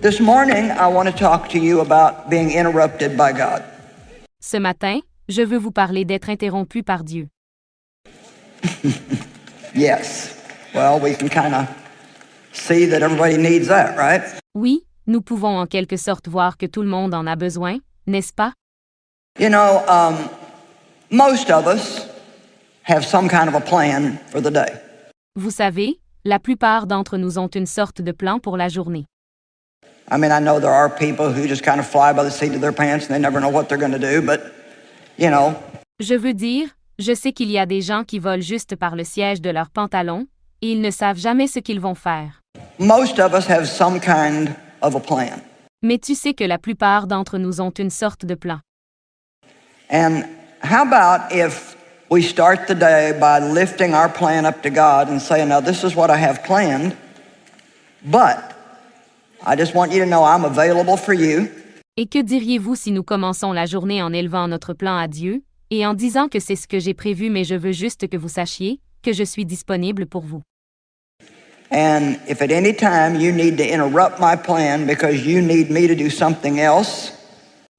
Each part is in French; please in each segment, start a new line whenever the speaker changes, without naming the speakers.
This morning, I want to talk to you about being interrupted by God.
Ce matin, je veux vous parler d'être interrompu par Dieu.
Yes. Well, we can kind of see that everybody needs that, right?
Oui, nous pouvons en quelque sorte voir que tout le monde en a besoin, n'est-ce pas?
You know, most of us have some kind of a plan for the day.
Vous savez, la plupart d'entre nous ont une sorte de plan pour la journée.
I mean, I know there are people who just kind of fly by the seat of their pants and they never know what they're going to do, but, you know.
Je veux dire, je sais qu'il y a des gens qui volent juste par le siège de leurs pantalons, et ils ne savent jamais ce qu'ils vont faire.
Most of us have some kind of a plan.
Mais tu sais que la plupart d'entre nous ont une sorte de plan.
And how about if we start the day by lifting our plan up to God and saying, now this is what I have planned, but I just want you to know I'm available for you.
Et que diriez-vous si nous commençons la journée en élevant notre plan à Dieu, et en disant que c'est ce que j'ai prévu mais je veux juste que vous sachiez que je suis disponible pour vous.
And if at any time you need to interrupt my plan because you need me to do something else,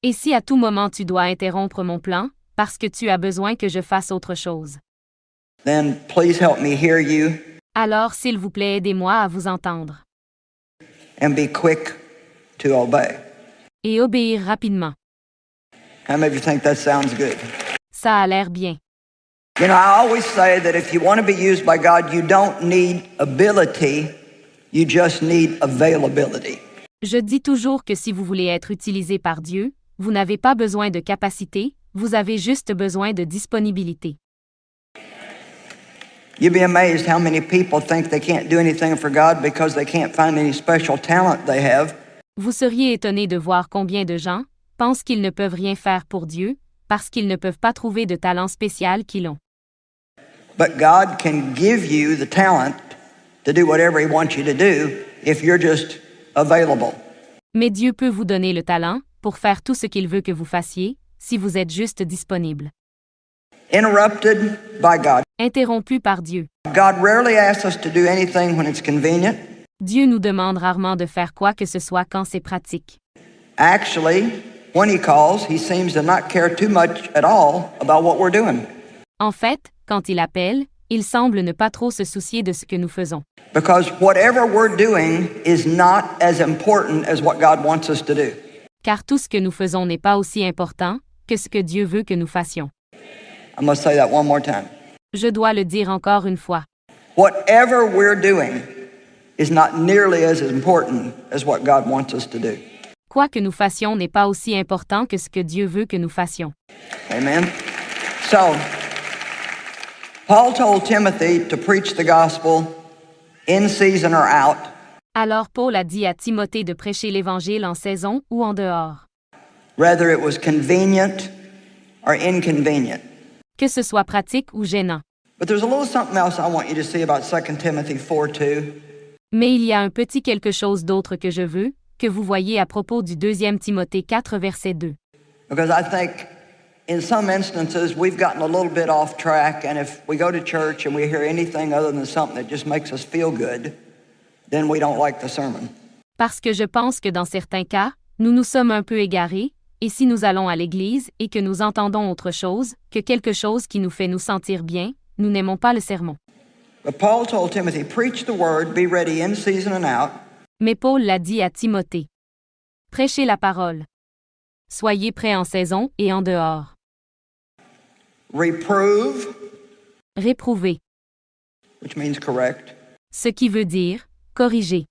Et si à tout moment tu dois interrompre mon plan, parce que tu as besoin que je fasse autre chose,
then please help me hear you
alors s'il vous plaît aidez-moi à vous entendre.
and be quick to obey.
Et obéir rapidement.
How many of you think that sounds good?
Ça a l'air bien.
You know, I always say that if you want to be used by God, you don't need ability, you just need availability.
Je dis toujours que si vous voulez être utilisé par Dieu, vous n'avez pas besoin de capacité, vous avez juste besoin de disponibilité.
You'd be amazed how many people think they can't do anything for God because they can't find any special talent they have.
Vous seriez étonné de voir combien de gens pensent qu'ils ne peuvent rien faire pour Dieu parce qu'ils ne peuvent pas trouver de talent spécial qu'ils ont.
But God can give you the talent to do whatever He wants you to do if you're just available.
Mais Dieu peut vous donner le talent pour faire tout ce qu'il veut que vous fassiez, si vous êtes juste disponible.
Interrupted by God.
Interrompu par Dieu.
God rarely asks us to do anything when it's convenient.
Dieu nous demande rarement de faire quoi que ce soit quand c'est pratique.
Actually, when He calls, He seems to not care too much at all about what we're doing.
En fait, quand il appelle, il semble ne pas trop se soucier de ce que nous faisons.
Because whatever we're doing is not as important as what God wants us to do.
Car tout ce que nous faisons n'est pas aussi important que ce que Dieu veut que nous fassions.
I must say that one more time.
Je dois le dire encore une fois.
Whatever we're doing is not nearly as important as what God wants us to do.
Quoi que nous fassions n'est pas aussi important que ce que Dieu veut que nous fassions.
Amen. So, Paul told Timothy to preach the gospel in season or out.
Alors Paul a dit à Timothée de prêcher l'Évangile en saison ou en dehors.
Whether it was convenient or inconvenient.
Que ce soit pratique ou gênant.
But there's a little something else I want you to see about 2 Timothy 4:2.
Mais il y a un petit quelque chose d'autre que je veux, que vous voyez à propos du 2 Timothée 4 verset 2.
Because I think in some instances we've gotten a little bit off track, and if we go to church and we hear anything other than something that just makes us feel good, then we don't like the sermon.
Parce que je pense que dans certains cas, nous nous sommes un peu égarés, et si nous allons à l'église et que nous entendons autre chose que quelque chose qui nous fait nous sentir bien, nous n'aimons pas le sermon.
But Paul told Timothy, preach the word, be ready in season and out.
Mais Paul l'a dit à Timothée. Prêchez la parole. Soyez prêts en saison et en dehors.
Reprove,
Réprouvez.
which means correct.
Ce qui veut dire corriger.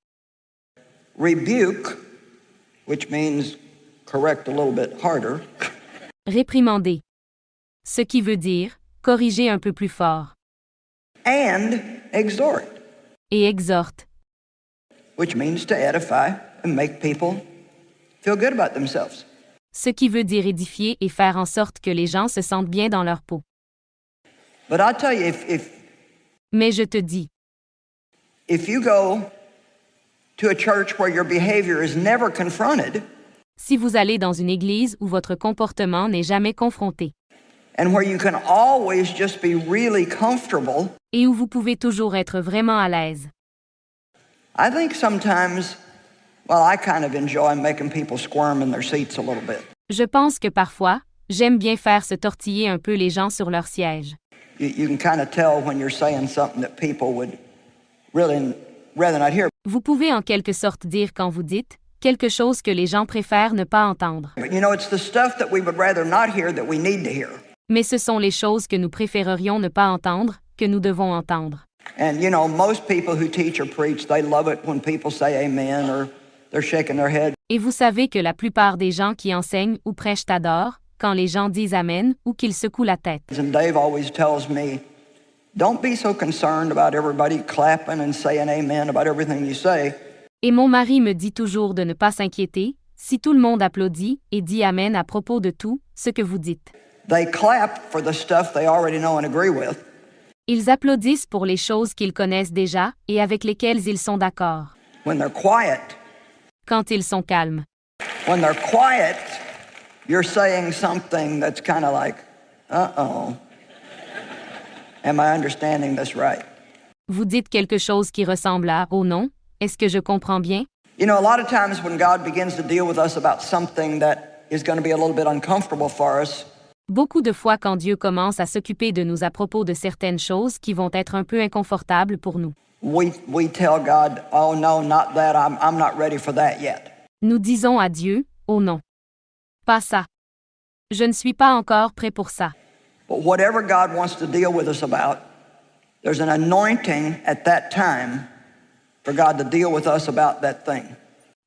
Rebuke, which means correct a little bit harder.
Réprimander. Ce qui veut dire corriger un peu plus fort.
And exhort,
Et exhorte.
which means to edify and make people feel good about themselves.
Ce qui veut dire édifier et faire en sorte que les gens se sentent bien dans leur peau.
But I tell you,
Mais je te dis,
if you go to a church where your behavior is never confronted,
si vous allez dans une église où votre comportement n'est jamais confronté,
and where you can always just be really comfortable,
et où vous pouvez toujours être vraiment à l'aise,
I think sometimes Well, I kind of enjoy making people squirm in their seats a little bit.
Je pense que parfois, j'aime bien faire se tortiller un peu les gens sur leur siège.
You can kind of tell when you're saying something that people would really rather not hear.
Vous pouvez en quelque sorte dire quand vous dites quelque chose que les gens préfèrent ne pas entendre.
But it's the stuff that we would rather not hear that we need to hear.
Mais ce sont les choses que nous préférerions ne pas entendre, que nous devons entendre.
And most people who teach or preach, they love it when people say amen or they're shaking their head.
Et vous savez que la plupart des gens qui enseignent ou prêchent adorent quand les gens disent Amen ou qu'ils secouent la tête.
And Dave always tells me, don't be so concerned about everybody clapping and saying amen about everything you say.
Et mon mari me dit toujours de ne pas s'inquiéter si tout le monde applaudit et dit Amen à propos de tout ce que vous dites.
They clap for the stuff they already know and agree with.
Ils applaudissent pour les choses qu'ils connaissent déjà et avec lesquelles ils sont d'accord.
When they're quiet,
Quand ils sont calmes.
when they're quiet, you're saying something that's kind of like, uh-oh. Am I understanding this right?
Vous dites quelque chose qui ressemble à Oh non, est-ce que je comprends bien?
A lot of times when God begins to deal with us about something that is going to be a little bit uncomfortable for us,
Beaucoup de fois quand Dieu commence à s'occuper de nous à propos de certaines choses qui vont être un peu inconfortables pour nous,
we tell God, oh no, not that. I'm not ready for that yet.
nous disons à Dieu, Oh non. Pas ça. Je ne suis pas encore prêt pour ça.
But whatever God wants to deal with us about, there's an anointing at that time for God to deal with us about that thing.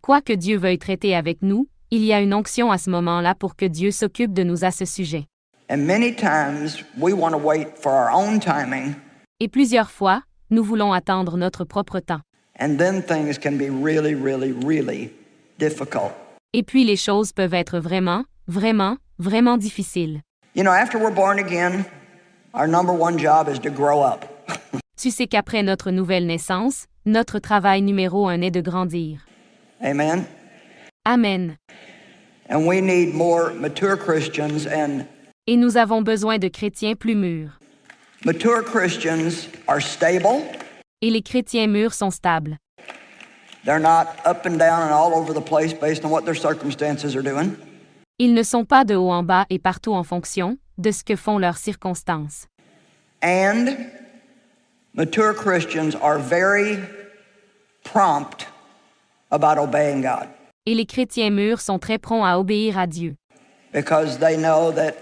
Quoi que Dieu veuille traiter avec nous, il y a une onction à ce moment-là pour que Dieu s'occupe de nous à ce sujet.
And many times we want to wait for our own timing,
Et plusieurs fois, nous voulons attendre notre propre temps.
and then things can be really, really, really difficult.
Et puis les choses peuvent être vraiment, vraiment, vraiment difficiles.
After we're born again, our number one job is to grow up.
Tu sais qu'après notre nouvelle naissance, notre travail numéro 1 est de grandir.
Amen?
Amen.
And we need more mature Christians, and
Et nous avons besoin de chrétiens plus mûrs.
mature Christians are stable.
Et les chrétiens mûrs sont stables.
They're not up and down and all over the place based on what their circumstances are doing.
Ils ne sont pas de haut en bas et partout en fonction de ce que font leurs circonstances.
And mature Christians are very prompt about obeying God
Et les chrétiens mûrs sont très prompts à obéir à Dieu,
because they know that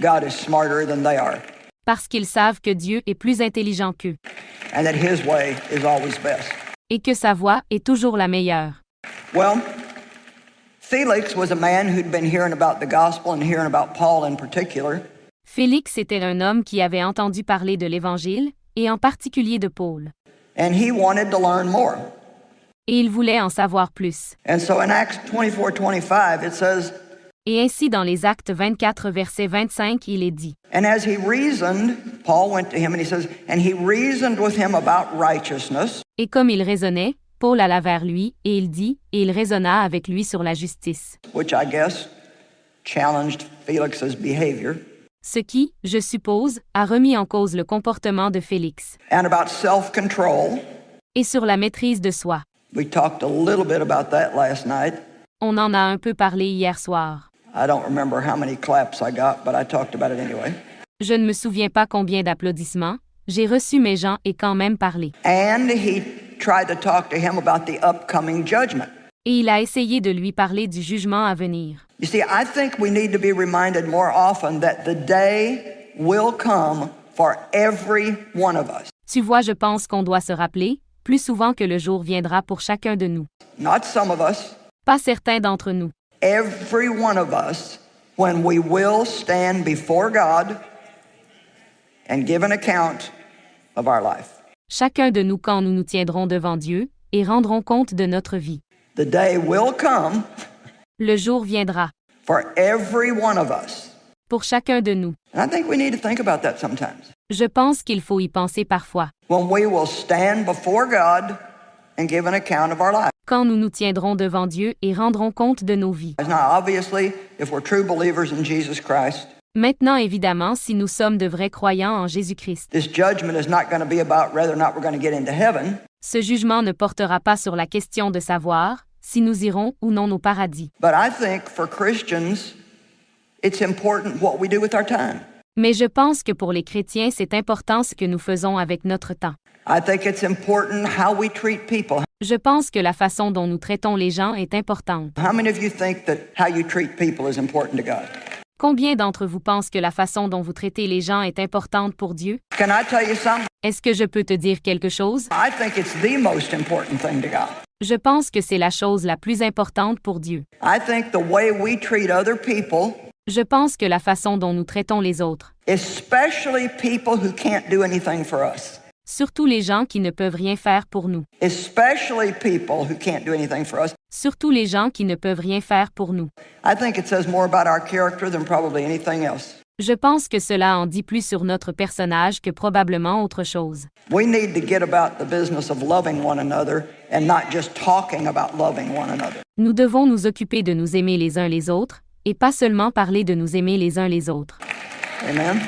God is smarter than they are
parce qu'ils savent que Dieu est plus intelligent qu'eux
and that His way is always best.
et que sa voie est toujours la meilleure.
Well, Felix was a man who'd been hearing about the gospel and hearing about Paul in particular.
Félix était un homme qui avait entendu parler de l'Évangile, et en particulier de Paul.
And he wanted to learn more.
Et il voulait en savoir plus.
And so in Acts 24:25, it says,
Et ainsi dans les Actes 24, verset 25, il est dit,
and as he reasoned, Paul went to him and he says, and he reasoned with him about righteousness.
Et comme il raisonnait, Paul alla vers lui, et il dit, et il raisonna avec lui sur la justice.
Which I guess challenged Felix's behavior.
Ce qui, je suppose, a remis en cause le comportement de Félix.
And about self-control.
Et sur la maîtrise de soi.
We talked a little bit about that last night.
On en a un peu parlé hier soir.
I don't remember how many claps I got, but I talked about it anyway.
Je ne me souviens pas combien d'applaudissements. J'ai reçu mes gens et quand même parlé.
And he tried to talk to him about the upcoming judgment.
Et il a essayé de lui parler du jugement à venir.
You see, I think we need to be reminded more often that the day will come for every one of us.
Tu vois, je pense qu'on doit se rappeler, plus souvent que le jour viendra pour chacun de nous.
Not some of us.
Pas certains d'entre nous.
Every one of us, when we will stand before God and give an account of our life.
Chacun de nous quand nous nous tiendrons devant Dieu et rendrons compte de notre vie.
The day will come
Le jour viendra
for every one of us.
pour chacun de nous.
And I think we need to think about that sometimes.
Je pense qu'il faut y penser parfois.
When we will stand before God and give an account of our life.
Quand nous nous tiendrons devant Dieu et rendrons compte de nos vies.
Now, obviously, if we're true believers in Jesus Christ,
Maintenant, évidemment, si nous sommes de vrais croyants en Jésus-Christ,
this judgment is not going to be about whether or not we're going to get into heaven.
ce jugement ne portera pas sur la question de savoir si nous irons ou non au paradis.
But I think for Christians, it's important what we do with our time.
Mais je pense que pour les chrétiens, c'est important ce que nous faisons avec notre temps.
I think it's important how we treat people.
Je pense que la façon dont nous traitons les gens est importante.
How many of you think that how you treat people is important to God?
Combien d'entre vous pensent que la façon dont vous traitez les gens est importante pour Dieu?
Can I tell you something?
Est-ce que je peux te dire quelque chose?
I think it's the most important thing to God.
Je pense que c'est la chose la plus importante pour Dieu.
I think the way we treat other people,
Je pense que la façon dont nous traitons les autres,
especially people who can't do anything for us,
surtout les gens qui ne peuvent rien faire pour nous,
especially people who can't do anything for us,
surtout les gens qui ne peuvent rien faire pour nous.
I think it says more about our character than probably anything else.
Je pense que cela en dit plus sur notre personnage que probablement autre chose.
We need to get about the business of loving one another and not just talking about loving one another.
Nous devons nous occuper de nous aimer les uns les autres, et pas seulement parler de nous aimer les uns les autres.
Amen?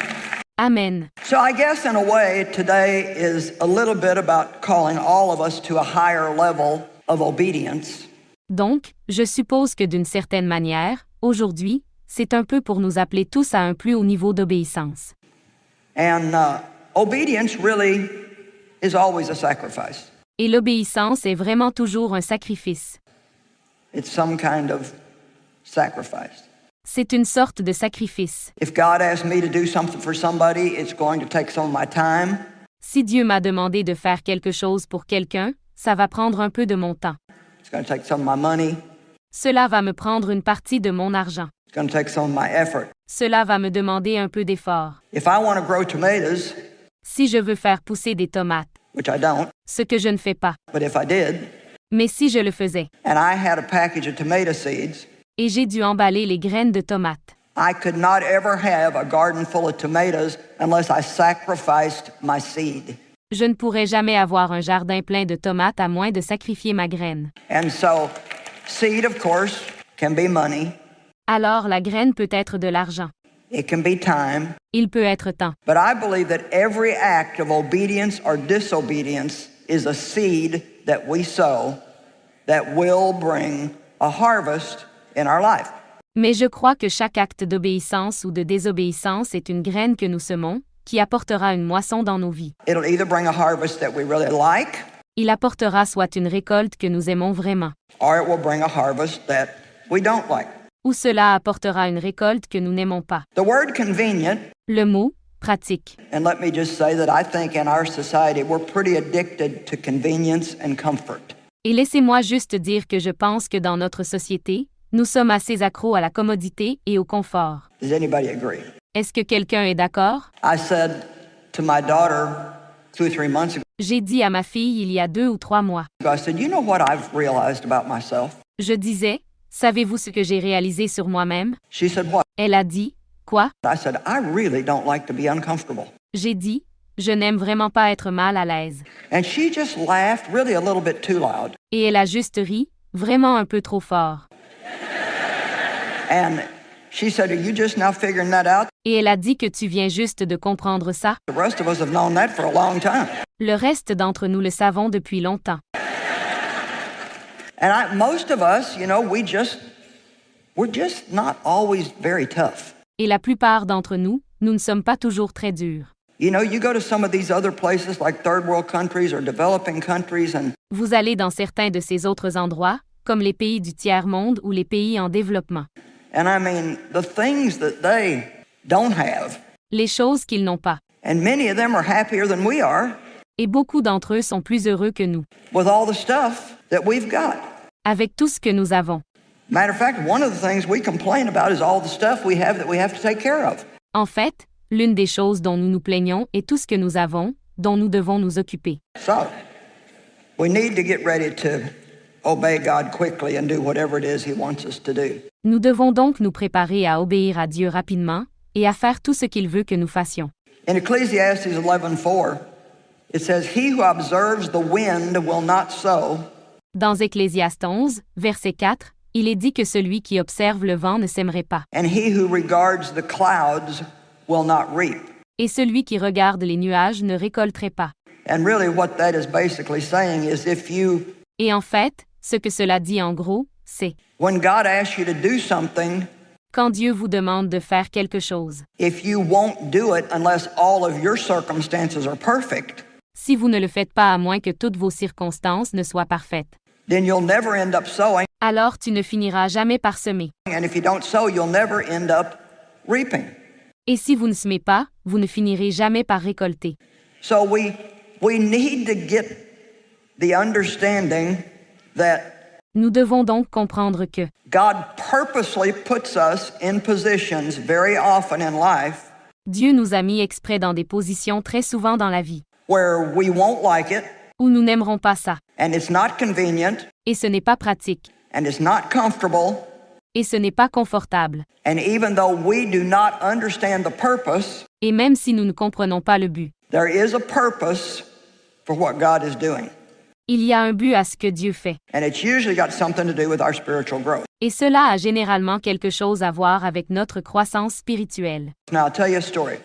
Amen.
So I guess in a way, today is a little bit about calling all of us to a higher level of obedience.
Donc, je suppose que d'une certaine manière, aujourd'hui, c'est un peu pour nous appeler tous à un plus haut niveau d'obéissance.
And obedience really is always a sacrifice.
Et l'obéissance est vraiment toujours un sacrifice.
It's some kind of sacrifice.
C'est une sorte de sacrifice.
If God asks me to do something for somebody, it's going to take some of my time.
Si Dieu m'a demandé de faire quelque chose pour quelqu'un, ça va prendre un peu de mon temps.
It's going to take some of my money.
Cela va me prendre une partie de mon argent.
It's going to take some of my effort.
Cela va me demander un peu d'effort.
If I want to grow tomatoes,
Si je veux faire pousser des tomates,
which I don't,
ce que je ne fais pas,
but if I did,
mais si je le faisais,
and I had a package of tomato seeds,
et j'ai dû emballer les graines de tomates,
I could not ever have a garden full of tomatoes unless I sacrificed my seed.
je ne pourrais jamais avoir un jardin plein de tomates à moins de sacrifier ma graine.
And so, seed, of course, can be money,
Alors la graine peut être de l'argent.
it can be time,
Il peut être temps.
but I believe that every act of obedience or disobedience is a seed that we sow that will bring a harvest in our life.
Mais je crois que chaque acte d'obéissance ou de désobéissance est une graine que nous semons, qui apportera une moisson dans nos vies.
It'll either bring a harvest that we really like,
Il apportera soit une récolte que nous aimons vraiment,
or it will bring a harvest that we don't like.
ou cela apportera une récolte que nous n'aimons pas.
The word convenient,
Le mot « pratique ».
and let me just say that I think in our society we're pretty addicted to convenience and comfort.
Et laissez-moi juste dire que je pense que dans notre société, nous sommes assez accros à la commodité et au confort.
Does anybody agree?
Est-ce que quelqu'un est d'accord?
I said to my daughter 2 or 3 months ago,
J'ai dit à ma fille il y a 2 ou 3 mois.
I said, you know what I've realized about myself?
Je disais, savez-vous ce que j'ai réalisé sur moi-même?
She said, what?
Elle a dit, quoi?
I said, I really don't like to be uncomfortable.
J'ai dit, je n'aime vraiment pas être mal à l'aise.
And she just laughed really a little bit too loud.
Et elle a juste ri, vraiment un peu trop fort.
And she said, are you just now figuring that out?
Et elle a dit que tu viens juste de comprendre ça.
The rest of us have known that for a long time.
Le reste d'entre nous le savons depuis longtemps.
And most of us, you know, we're just not always very tough.
Et la plupart d'entre nous, nous ne sommes pas toujours très durs.
You know, you go to some of these other places like third world countries or developing countries, and
Vous allez dans certains de ces autres endroits, comme les pays du tiers-monde ou les pays en développement.
I mean, the things that they don't have,
Les choses qu'ils n'ont pas.
and many of them are happier than we are
Et beaucoup d'entre eux sont plus heureux que nous,
with all the stuff that we've got.
avec tout ce que nous avons.
Matter of fact, one of the things we complain about is all the stuff we have that we have to take care of.
En fait, l'une des choses dont nous nous plaignons est tout ce que nous avons, dont nous devons nous occuper.
So, we need to get ready to obey God quickly and do whatever it is He wants us to do.
Nous devons donc nous préparer à obéir à Dieu rapidement et à faire tout ce qu'il veut que nous fassions.
In Ecclesiastes 11:4, it says, "He who observes the wind will not sow,
Dans Ecclésiaste 11, verset 4, il est dit que celui qui observe le vent ne sèmerait pas,
and he who regards the clouds will not reap."
et celui qui regarde les nuages ne récolterait pas.
And really what that is basically saying is if you
Et en fait, Ce que cela dit en gros, c'est
when God asks you to do something,
quand Dieu vous demande de faire quelque chose.
if you won't do it unless all of your circumstances are perfect,
Si vous ne le faites pas à moins que toutes vos circonstances ne soient parfaites,
then you'll never end up sowing.
alors tu ne finiras jamais par semer.
And if you don't sow, you'll never end up reaping.
Et si vous ne semez pas, vous ne finirez jamais par récolter.
So we need to get the understanding that
Nous devons donc comprendre que
God purposely puts us in positions very often in life
Dieu nous a mis exprès dans des positions très souvent dans la vie,
where we won't like it,
où nous n'aimerons pas ça,
and it's not convenient,
et ce n'est pas pratique,
and it's not comfortable,
et ce n'est pas confortable.
and even though we do not understand the purpose,
Et même si nous ne comprenons pas le but,
there is a purpose for what God is doing.
il y a un but à ce que Dieu fait.
And it's usually got something to do with our spiritual growth.
Et cela a généralement quelque chose à voir avec notre croissance spirituelle.
Now, I'll tell you a story.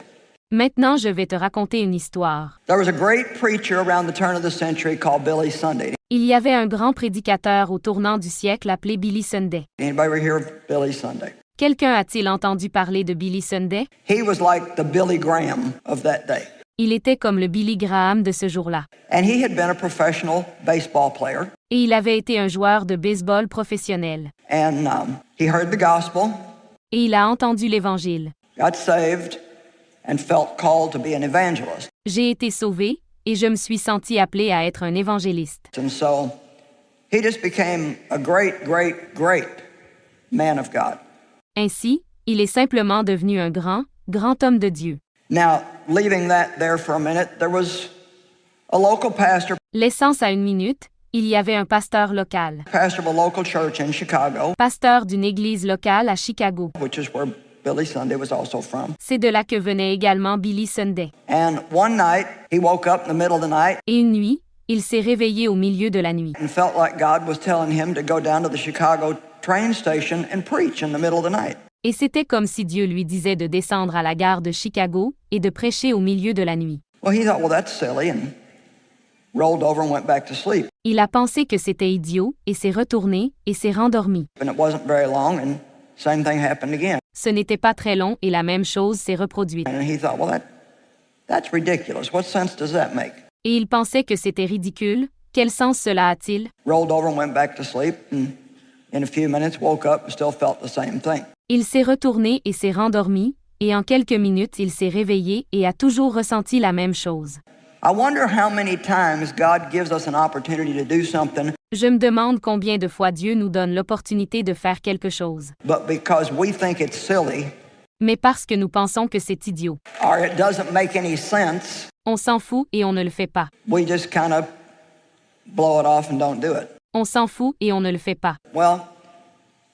Maintenant, je vais te raconter une histoire.
There was a great preacher around the turn of the century called Billy Sunday.
Il y avait un grand prédicateur au tournant du siècle appelé Billy Sunday.
Anybody ever hear of Billy Sunday?
Quelqu'un a-t-il entendu parler de Billy Sunday?
He was like the Billy Graham of that day.
Il était comme le Billy Graham de ce jour-là.
And he had been a professional baseball player.
Et il avait été un joueur de baseball professionnel.
And he heard the gospel,
Et il a entendu l'Évangile.
got saved, and felt called to be an evangelist.
J'ai été sauvé et je me suis senti appelé à être un évangéliste.
And so he just became a great, great, great man of God.
Ainsi, il est simplement devenu un grand, grand homme de Dieu.
Now, leaving that there for a minute, there was a local pastor
Laissant ça une minute, il y avait un pasteur local,
of a local church in Chicago,
pasteur d'une église locale à Chicago.
which is where Billy Sunday was also from.
C'est de là que venait également Billy Sunday.
And one night, he woke up in the middle of the night
Et une nuit, il s'est réveillé au milieu de la nuit.
and felt like God was telling him to go down to the Chicago train station and preach in the middle of the night.
Et c'était comme si Dieu lui disait de descendre à la gare de Chicago et de prêcher au milieu de la nuit.
Well, he thought, well, that's silly, and rolled over and went back to sleep.
Il a pensé que c'était idiot et s'est retourné et s'est rendormi.
And it wasn't very long, and same thing happened again.
Ce n'était pas très long et la même chose s'est reproduite.
And he thought, well, that's ridiculous. What sense does that make?
Et il pensait que c'était ridicule. Quel sens cela a-t-il?
Rolled over and went back to sleep, and in a few minutes woke up and still felt the same thing.
Il s'est retourné et s'est rendormi, et en quelques minutes il s'est réveillé et a toujours ressenti la même chose.
I wonder how many times God gives us an opportunity to do something,
Je me demande combien de fois Dieu nous donne l'opportunité de faire quelque chose.
but because we think it's silly
Mais parce que nous pensons que c'est idiot,
or it doesn't make any sense,
on s'en fout et on ne le fait pas.
we just kind of blow it off and don't do it.
On s'en fout et on ne le fait pas.
Well,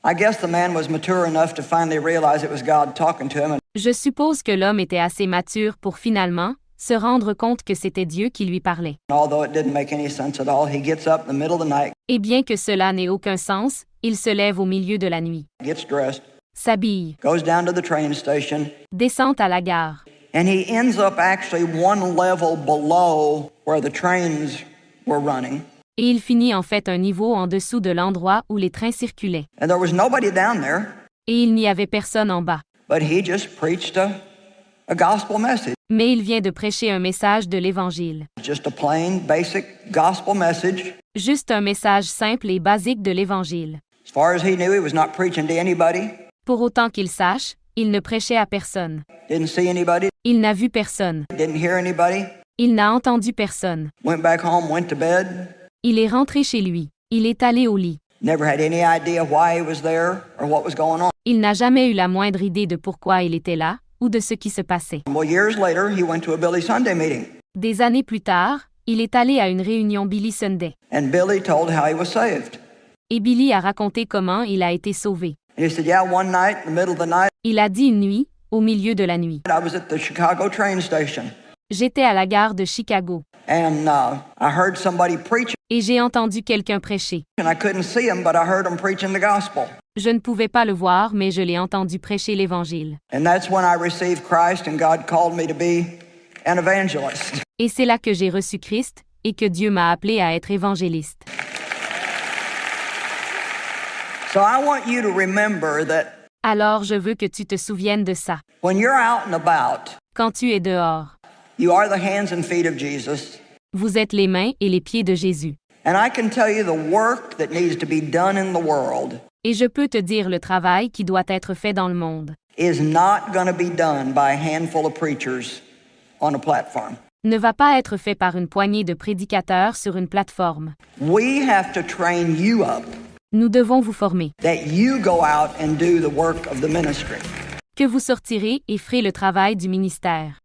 I guess the man was mature enough to finally realize it was God talking to him, and
Je suppose que l'homme était assez mature pour finalement se rendre compte que c'était Dieu qui lui parlait.
although it didn't make any sense at all, he gets up in the middle of the night,
Et bien que cela n'ait aucun sens, il se lève au milieu de la nuit,
gets dressed,
s'habille,
goes down to the train station,
descend à la gare,
and he ends up actually one level below where the trains were running.
et il finit en fait un niveau en dessous de l'endroit où les trains circulaient.
And there was nobody down there,
Et il n'y avait personne en bas.
but he just preached a gospel message.
Mais il vient de prêcher un message de l'Évangile.
Just a plain, basic gospel message.
Juste un message simple et basique de l'Évangile.
As far as he knew, he was not preaching to anybody,
Pour autant qu'il sache, il ne prêchait à personne.
didn't see anybody,
Il n'a vu personne.
didn't hear anybody,
Il n'a entendu personne.
went back home, went to bed,
Il est rentré chez lui. Il est allé au lit.
never had any idea why he was there or what was going on.
Il n'a jamais eu la moindre idée de pourquoi il était là ou de ce qui se passait.
Well, years later, he went to a Billy Sunday meeting,
Des années plus tard, il est allé à une réunion Billy Sunday.
and Billy told how he was saved.
Et Billy a raconté comment il a été sauvé.
And he said, yeah, one night, in the middle of the night,
Il a dit une nuit, au milieu de la nuit.
I was at the Chicago train station,
J'étais à la gare de Chicago
and I heard somebody preaching,
et j'ai entendu quelqu'un prêcher.
and I couldn't see him, but I heard him preaching the gospel.
Je ne pouvais pas le voir, mais je l'ai entendu prêcher l'Évangile.
And that's when I received Christ, and God called me to be an evangelist.
Et c'est là que j'ai reçu Christ et que Dieu m'a appelé à être évangéliste.
So I want you to remember that
Alors je veux que tu te souviennes de ça.
when you're out and about,
Quand tu es dehors,
you are the hands and feet of Jesus.
vous êtes les mains et les pieds de Jésus.
And I can tell you the work that needs to be done in the world
Et je peux te dire le travail qui doit être fait dans le monde
is not going to be done by a handful of preachers on a platform.
ne va pas être fait par une poignée de prédicateurs sur une plateforme.
We have to train you up
Nous devons vous former,
that you go out and do the work of the ministry.
que vous sortirez et ferez le travail du ministère.